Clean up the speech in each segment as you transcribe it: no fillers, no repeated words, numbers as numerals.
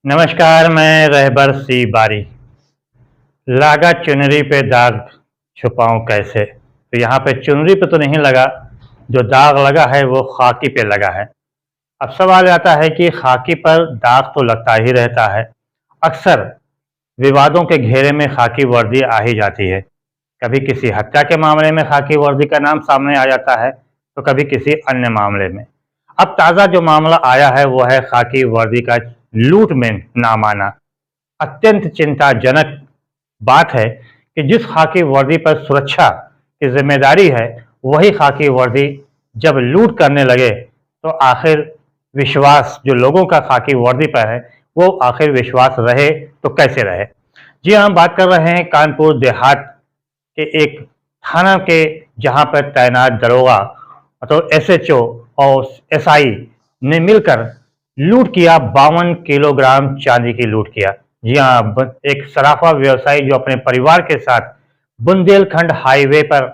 नमस्कार, मैं रहबर सी बारी। लागा चुनरी पे दाग छुपाऊं कैसे। तो यहाँ पे चुनरी पे तो नहीं लगा, जो दाग लगा है वो खाकी पे लगा है। अब सवाल आता है कि खाकी पर दाग तो लगता ही रहता है। अक्सर विवादों के घेरे में खाकी वर्दी आ ही जाती है। कभी किसी हत्या के मामले में खाकी वर्दी का नाम सामने आ जाता है, तो कभी किसी अन्य मामले में। अब ताज़ा जो मामला आया है वो है खाकी वर्दी का लूट में नाम आना। अत्यंत चिंताजनक बात है कि जिस खाकी वर्दी पर सुरक्षा की जिम्मेदारी है, वही खाकी वर्दी जब लूट करने लगे, तो आखिर विश्वास जो लोगों का खाकी वर्दी पर है, वो आखिर विश्वास रहे तो कैसे रहे। जी हाँ, हम बात कर रहे हैं कानपुर देहात के एक थाना के, जहां पर तैनात दरोगा तो एसएचओ और एसआई ने मिलकर लूट किया। 52 किलोग्राम चांदी की लूट किया। जी हाँ, एक सराफा व्यवसायी जो अपने परिवार के साथ बुंदेलखंड हाईवे पर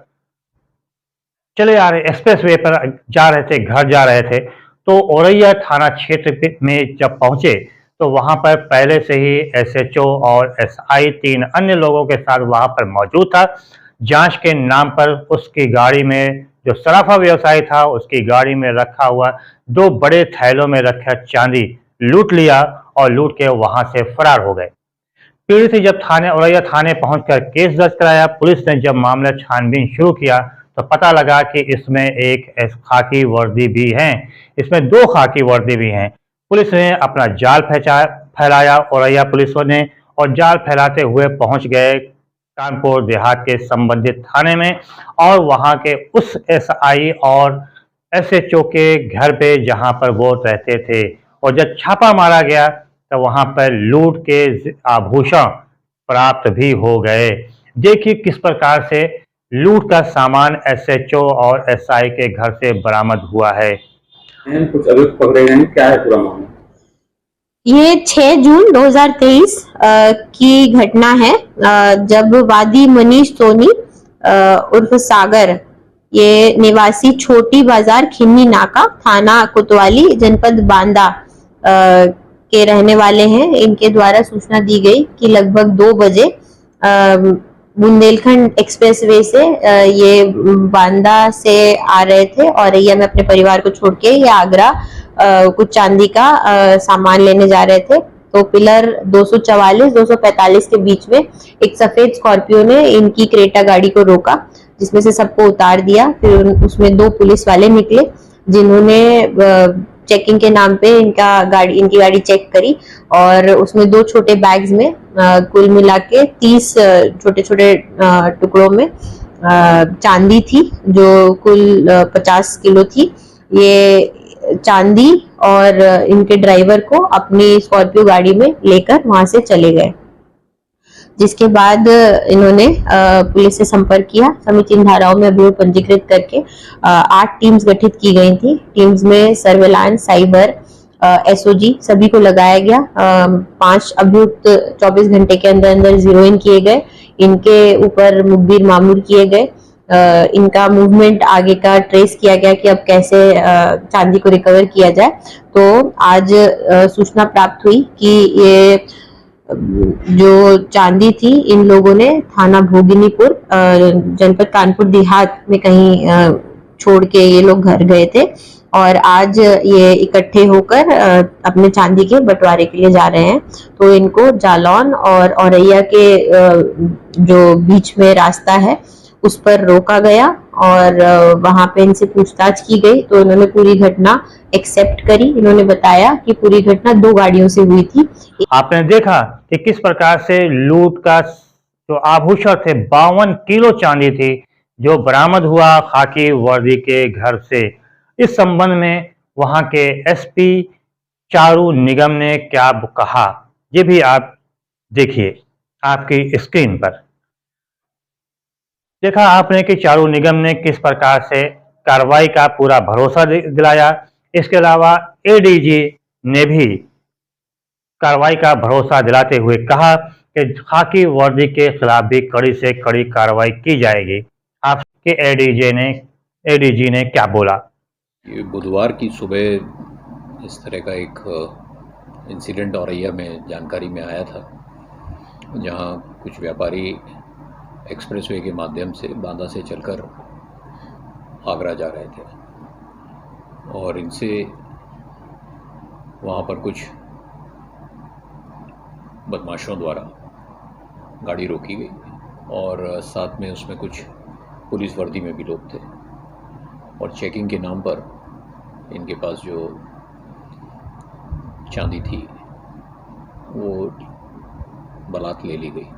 चले आ रहे, एक्सप्रेस वे पर जा रहे थे, घर जा रहे थे, तो औरैया थाना क्षेत्र में जब पहुंचे, तो वहां पर पहले से ही एसएचओ और एसआई 3 अन्य लोगों के साथ वहां पर मौजूद था। जांच के नाम पर उसकी गाड़ी में, जो सराफा व्यवसायी था, उसकी गाड़ी में रखा हुआ 2 बड़े थैलों में रखा चांदी लूट लिया और लूट के वहां से फरार हो गए। पीड़ित जब थाने औरैया थाने पहुंचकर केस दर्ज कराया, पुलिस ने जब मामला छानबीन शुरू किया, तो पता लगा कि इसमें एक खाकी वर्दी भी है। इसमें 2 खाकी वर्दी भी हैं। पुलिस ने अपना जाल फैलाया, औरैया पुलिस ने, और जाल फैलाते हुए पहुंच गए कानपुर देहात के संबंधित थाने में, और वहां के उस एसआई और एसएचओ के घर पे जहां पर वो रहते थे। और जब छापा मारा गया, तो वहां पर लूट के आभूषण प्राप्त भी हो गए। देखिए किस प्रकार से लूट का सामान एसएचओ और एसआई के घर से बरामद हुआ है। कुछ अभियुक्त पकड़े गए हैं, क्या है पूरा मामला? ये 6 जून 2023 की घटना है, जब वादी मनीष सोनी उर्फ सागर, ये निवासी छोटी बाजार खिन्नी नाका, थाना कोतवाली, जनपद बांदा के रहने वाले हैं। इनके द्वारा सूचना दी गई कि लगभग 2 बजे बुंदेलखंड एक्सप्रेसवे से ये बांदा से आ रहे थे और ये में अपने परिवार को छोड़ के ये आगरा कुछ चांदी का सामान लेने जा रहे थे। तो पिलर 244-245 के बीच में एक सफेद स्कॉर्पियो ने इनकी क्रेटा गाड़ी को रोका, जिसमें से सबको उतार दिया। फिर उसमें 2 पुलिस वाले निकले, जिन्होंने चेकिंग के नाम पे इनकी गाड़ी चेक करी, और उसमें 2 छोटे बैग्स में कुल मिला के 30 छोटे छोटे टुकड़ों में चांदी थी, जो कुल 50 किलो थी। ये चांदी और इनके ड्राइवर को अपनी स्कॉर्पियो गाड़ी में लेकर वहां से चले गए। जिसके बाद इन्होंने पुलिस से संपर्क किया। समीचीन धाराओं में अभियोग पंजीकृत करके 8 टीम्स गठित की गई थी। टीम्स में सर्वेलांस, साइबर, एसओजी सभी को लगाया गया। 5 अभियुक्त 24 घंटे के अंदर अंदर जीरो इन किए गए। इनके ऊपर मुखबिर मामूर किए गए। इनका मूवमेंट आगे का ट्रेस किया गया कि अब कैसे चांदी को रिकवर किया जाए। तो आज सूचना प्राप्त हुई कि ये जो चांदी थी, इन लोगों ने थाना भोगिनीपुर जनपद कानपुर देहात में कहीं छोड़ के ये लोग घर गए थे, और आज ये इकट्ठे होकर अपने चांदी के बंटवारे के लिए जा रहे हैं। तो इनको जालौन और औरैया के जो बीच में रास्ता है उस पर रोका गया, और वहां पे इनसे पूछताछ की गई। तो इन्होंने पूरी घटना एक्सेप्ट करी। इन्होंने बताया कि पूरी घटना 2 गाड़ियों से हुई थी। आपने देखा कि किस प्रकार से लूट का जो आभूषण थे, 52 किलो चांदी थी, जो बरामद हुआ खाकी वर्दी के घर से। इस संबंध में वहां के एसपी चारू निगम ने क्या कहा, ये भी आप देखिए आपकी स्क्रीन पर। देखा आपने कि चारू निगम ने किस प्रकार से कार्रवाई का पूरा भरोसा दिलाया। इसके अलावा एडीजी ने भी कार्रवाई का भरोसा दिलाते हुए कहा कि खाकी वर्दी के खिलाफ भी कड़ी से कड़ी कार्रवाई की जाएगी। आपके एडीजी ने क्या बोला? ये बुधवार की सुबह इस तरह का एक इंसिडेंट औरैया में जानकारी में आया था, जहां कुछ व्यापारी एक्सप्रेसवे के माध्यम से बांदा से चलकर आगरा जा रहे थे और इनसे वहां पर कुछ बदमाशों द्वारा गाड़ी रोकी गई और साथ में उसमें कुछ पुलिस वर्दी में भी लोग थे और चेकिंग के नाम पर इनके पास जो चांदी थी वो बलात ले ली गई।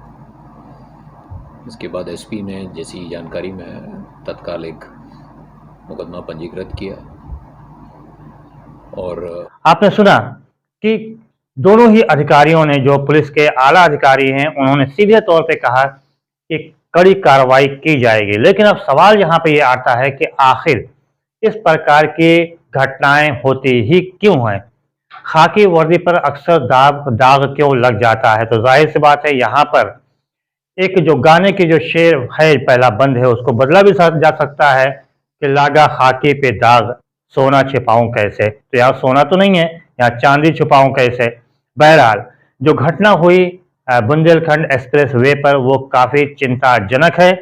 इसके बाद एसपी ने जैसी जानकारी में तत्काल एक मुकदमा पंजीकृत किया और आपने सुना कि दोनों ही अधिकारियों ने, जो पुलिस के आला अधिकारी हैं, उन्होंने सीधे तौर पे कहा कि कड़ी कार्रवाई की जाएगी। लेकिन अब सवाल यहाँ पे ये आता है कि आखिर इस प्रकार की घटनाएं होती ही क्यों हैं? खाकी वर्दी पर अक्सर दाग क्यों लग जाता है? तो जाहिर सी बात है, यहाँ पर एक जो गाने की जो शेर है, पहला बंद है, उसको बदला भी जा सकता है कि लागा खाकी पे दाग, सोना छिपाऊं कैसे। तो यहाँ सोना तो नहीं है, यहाँ चांदी छुपाऊं कैसे। बहरहाल जो घटना हुई बुंदेलखंड एक्सप्रेस वे पर, वो काफ़ी चिंताजनक है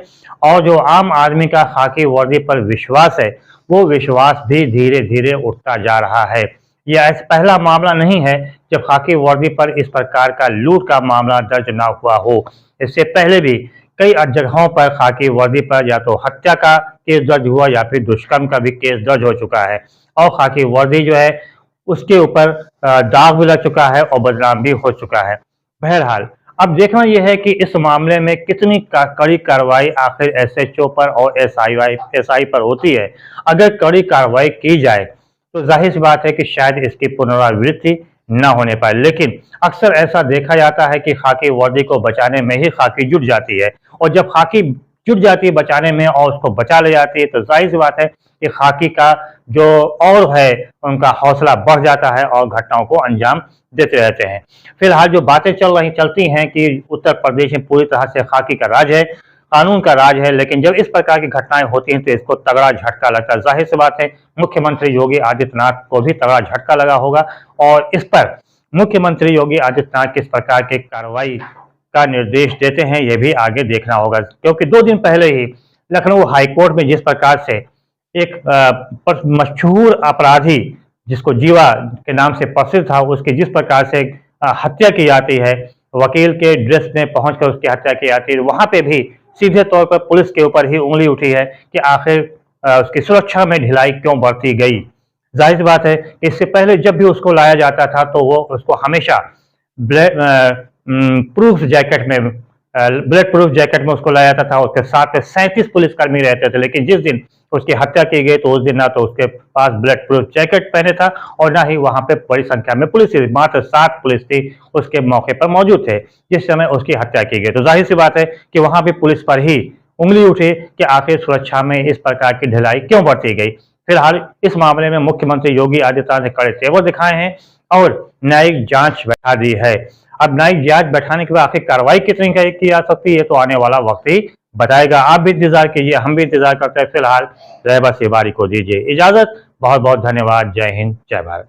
और जो आम आदमी का खाकी वर्दी पर विश्वास है, वो विश्वास भी धीरे धीरे उठता जा रहा है। यह ऐसा पहला मामला नहीं है जब खाकी वर्दी पर इस प्रकार का लूट का मामला दर्ज ना हुआ हो। इससे पहले भी कई जगहों पर खाकी वर्दी पर या तो हत्या का केस दर्ज हुआ या फिर दुष्कर्म का भी केस दर्ज हो चुका है और खाकी वर्दी जो है उसके ऊपर दाग भी लग चुका है और बदनाम भी हो चुका है। बहरहाल अब देखना यह है कि इस मामले में कितनी कड़ी कार्रवाई आखिर एसएचओ पर और एसआई पर होती है। अगर कड़ी कार्रवाई की जाए तो जाहिर सी बात है कि शायद इसकी पुनरावृत्ति न होने पाए। लेकिन अक्सर ऐसा देखा जाता है कि खाकी वर्दी को बचाने में ही खाकी जुट जाती है और जब खाकी जुट जाती है बचाने में और उसको बचा ले जाती है, तो जाहिर सी बात है कि खाकी का जो और है उनका हौसला बढ़ जाता है और घटनाओं को अंजाम देते रहते हैं। फिलहाल जो बातें चलती हैं कि उत्तर प्रदेश में पूरी तरह से खाकी का राज है, कानून का राज है, लेकिन जब इस प्रकार की घटनाएं होती हैं तो इसको तगड़ा झटका लगता है। जाहिर सी बात है मुख्यमंत्री योगी आदित्यनाथ को भी तगड़ा झटका लगा होगा और इस पर मुख्यमंत्री योगी आदित्यनाथ किस प्रकार की कार्रवाई का निर्देश देते हैं, यह भी आगे देखना होगा। क्योंकि 2 दिन पहले ही लखनऊ हाईकोर्ट में जिस प्रकार से एक मशहूर अपराधी जिसको जीवा के नाम से प्रसिद्ध था, उसकी जिस प्रकार से हत्या की जाती है, वकील के ड्रेस में पहुंचकर उसकी हत्या की जाती है, वहां पे भी सीधे तौर पर पुलिस के ऊपर ही उंगली उठी है कि आखिर उसकी सुरक्षा में ढिलाई क्यों बरती गई। जाहिर सी बात है इससे पहले जब भी उसको लाया जाता था तो वो उसको हमेशा प्रूफ जैकेट में ब्लड प्रूफ जैकेट में उसको लाया जाता था। उसके साथ में 37 पुलिसकर्मी रहते थे, लेकिन जिस दिन उसकी हत्या की गई तो उस दिन ना तो उसके पास ब्लड प्रूफ जैकेट पहने था और ना ही वहां पे बड़ी संख्या में पुलिस थी। मात्र 7 पुलिस थी उसके मौके पर मौजूद थे जिस समय उसकी हत्या की गई। तो जाहिर सी बात है कि वहां भी पुलिस पर ही उंगली उठी कि आखिर सुरक्षा में इस प्रकार की ढिलाई क्यों बरती गई। फिलहाल इस मामले में मुख्यमंत्री योगी आदित्यनाथ ने कड़े तेवर दिखाए हैं और न्यायिक जांच बैठा दी है। अब न्यायिक जांच बैठाने के बाद आखिर कार्रवाई कितनी की जा सकती है तो आने वाला वक्त ही बताएगा। आप भी इंतजार कीजिए, हम भी इंतजार करते हैं। फिलहाल रहबर सिबारी को दीजिए इजाजत। बहुत बहुत धन्यवाद। जय हिंद, जय भारत।